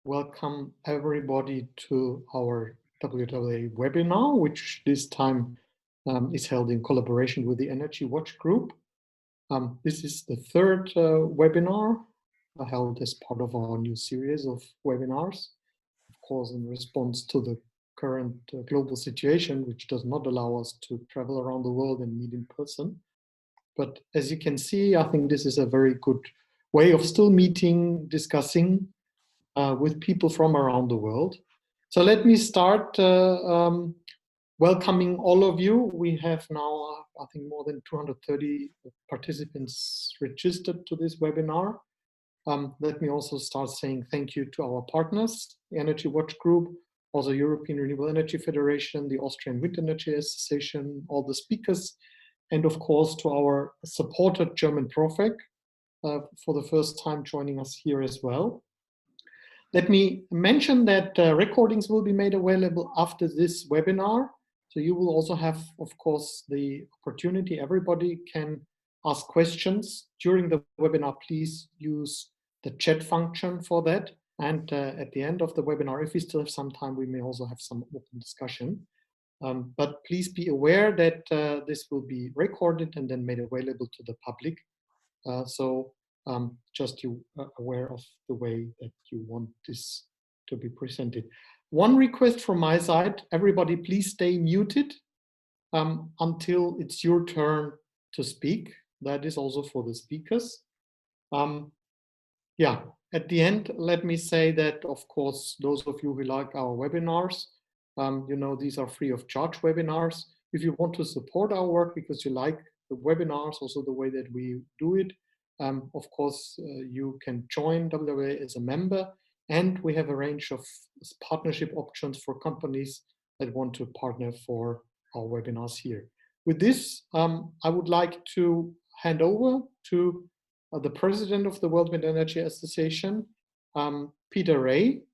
Welcome everybody to our WWA webinar, which this time is held in collaboration with the Energy Watch Group. This is the third webinar held as part of our new series of webinars, of course, in response to the current global situation, which does not allow us to travel around the world and meet in person. But as you can see, I think this is a very good way of still meeting, discussing with people from around the world. So let me start welcoming all of you. We have now, I think, more than 230 participants registered to this webinar. Let me also start saying thank you to our partners, the Energy Watch Group, also European Renewable Energy Federation, the Austrian Wind Energy Association, all the speakers, and of course to our supporter German Profec for the first time joining us here as well. Let me mention that recordings will be made available after this webinar. So you will also have, of course, the opportunity. Everybody can ask questions during the webinar. Please use the chat function for that. And at the end of the webinar, if we still have some time, we may also have some open discussion. But please be aware that this will be recorded and then made available to the public. Just you aware of the way that you want this to be presented. One request from my side, everybody please stay muted until it's your turn to speak. That is also for the speakers. Yeah, at the end, let me say that, of course, those of you who like our webinars, you know, these are free of charge webinars. If you want to support our work because you like the webinars, also the way that we do it, of course, you can join WWA as a member, and we have a range of partnership options for companies that want to partner for our webinars here. With this, I would like to hand over to the president of the World Wind Energy Association, Peter Ray,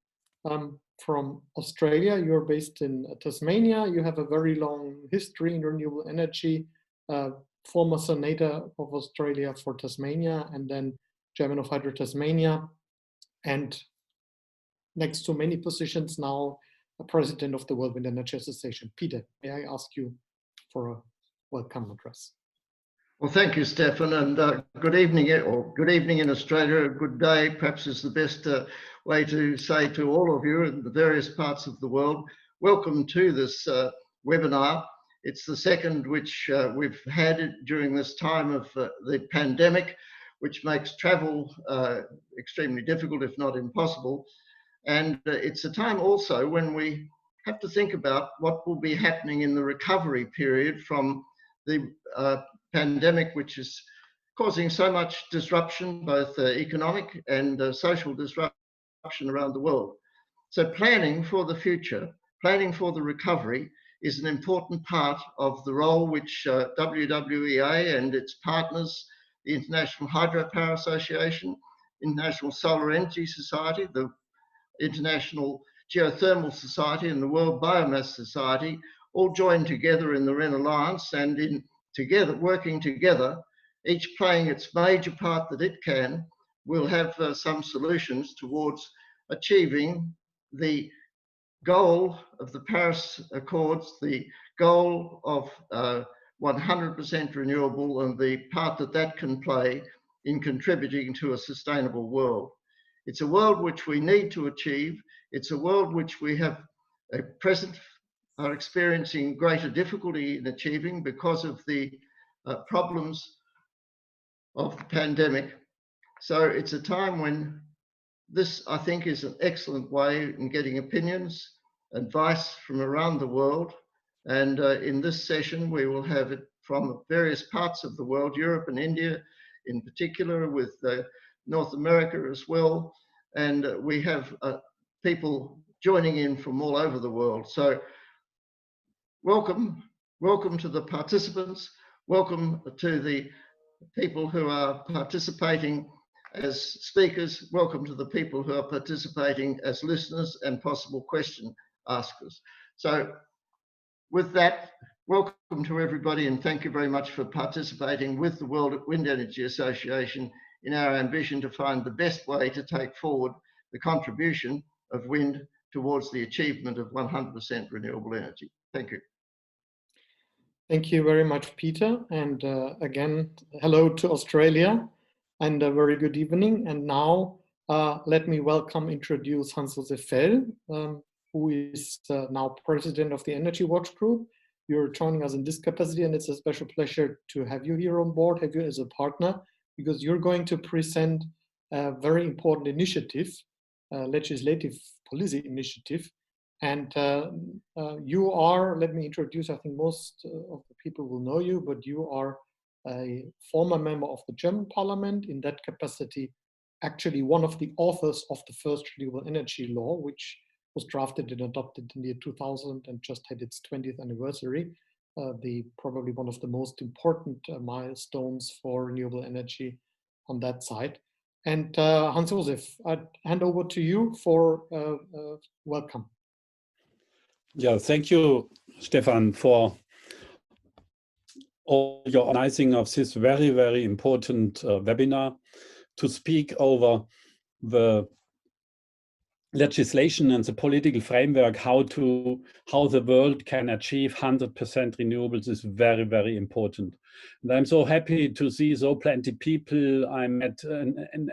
from Australia. You're based in Tasmania. You have a very long history in renewable energy, former senator of Australia for Tasmania, and then chairman of Hydro Tasmania, and next to many positions now, a president of the World Wind Energy Association. Peter, may I ask you for a welcome address? Well, thank you, Stefan, and good evening, or good evening in Australia. Good day, perhaps, is the best way to say to all of you in the various parts of the world. Welcome to this webinar. It's the second which we've had during this time of the pandemic, which makes travel extremely difficult, if not impossible. And it's a time also when we have to think about what will be happening in the recovery period from the pandemic, which is causing so much disruption, both economic and social disruption around the world. So planning for the future, planning for the recovery, is an important part of the role which WWEA and its partners, the International Hydropower Association, International Solar Energy Society, the International Geothermal Society, and the World Biomass Society, all joined together in the REN Alliance, and in together, working together, each playing its major part that it can, will have some solutions towards achieving the goal of the Paris Accords, the goal of 100% renewable, and the part that that can play in contributing to a sustainable world. It's a world which we need to achieve. It's a world which we have at present are experiencing greater difficulty in achieving because of the problems of the pandemic. So it's a time when this, I think, is an excellent way in getting opinions, advice from around the world. And in this session, we will have it from various parts of the world, Europe and India in particular, with North America as well. And we have people joining in from all over the world. So welcome to the participants, welcome to the people who are participating as speakers, welcome to the people who are participating as listeners and possible question askers. So with that, welcome to everybody, and thank you very much for participating with the World Wind Energy Association in our ambition to find the best way to take forward the contribution of wind towards the achievement of 100% renewable energy. Thank you. Thank you very much, Peter. And again, hello to Australia and a very good evening. And now let me introduce Hans-Josef Fell, who is now president of the Energy Watch Group. You're joining us in this capacity, and it's a special pleasure to have you here on board, have you as a partner, because you're going to present a very important initiative, legislative policy initiative. And you are, let me introduce, I think most of the people will know you, but you are a former member of the German parliament. In that capacity, actually one of the authors of the first renewable energy law, which was drafted and adopted in the year 2000 and just had its 20th anniversary. Probably one of the most important milestones for renewable energy on that side. And Hans-Josef, I'd hand over to you for welcome. Yeah, thank you, Stefan, for all your organizing of this very, very important webinar to speak over the legislation and the political framework, how the world can achieve 100% renewables is very, very important. And I'm so happy to see so plenty people I met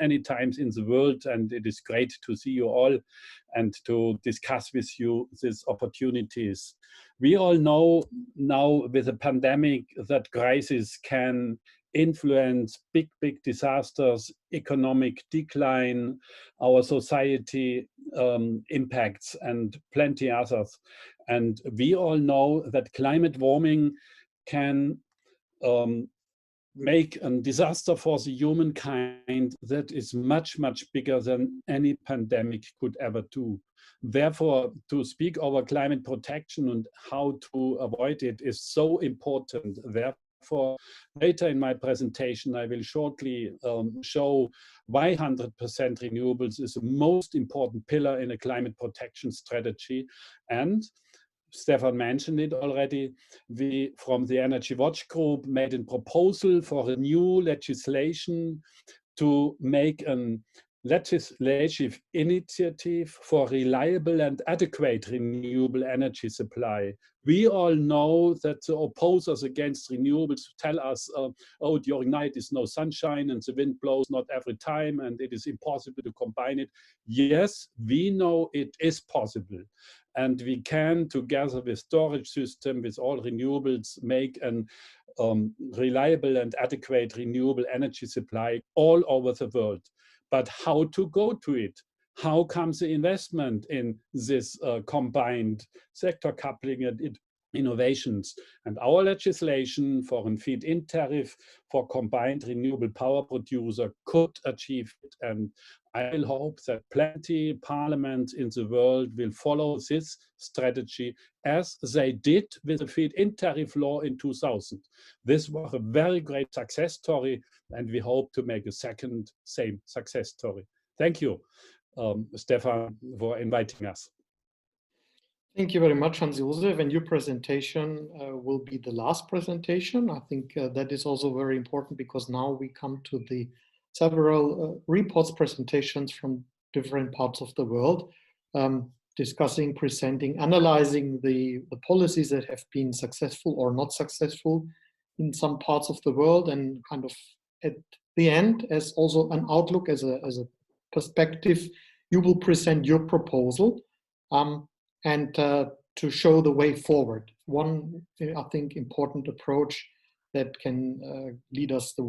any times in the world, and it is great to see you all and to discuss with you these opportunities. We all know now with the pandemic that crisis can influence big disasters, economic decline, our society impacts, and plenty others. And we all know that climate warming can make a disaster for the humankind that is much bigger than any pandemic could ever do. Therefore, to speak over climate protection and how to avoid it is so important. Therefore, later in my presentation, I will shortly show why 100% renewables is the most important pillar in a climate protection strategy. And Stefan mentioned it already, we from the Energy Watch Group made a proposal for a new legislation to make a legislative initiative for reliable and adequate renewable energy supply. We all know that the opposers against renewables tell us, oh, during night is no sunshine and the wind blows not every time and it is impossible to combine it. Yes, we know it is possible. And we can, together with storage system, with all renewables, make a reliable and adequate renewable energy supply all over the world. But how to go to it? How comes the investment in this combined sector coupling and innovations? And our legislation for a feed-in tariff for combined renewable power producer could achieve it. And I will hope that plenty parliaments in the world will follow this strategy as they did with the feed-in tariff law in 2000. This was a very great success story, and we hope to make a second same success story. Thank you, Stefan, for inviting us. Thank you very much, Hans-Josef. And your presentation will be the last presentation. I think that is also very important because now we come to the several reports, presentations from different parts of the world, discussing, presenting, analyzing the policies that have been successful or not successful in some parts of the world, and kind of at the end, as also an outlook, as a perspective, you will present your proposal and to show the way forward. One, I think, important approach that can lead us the way.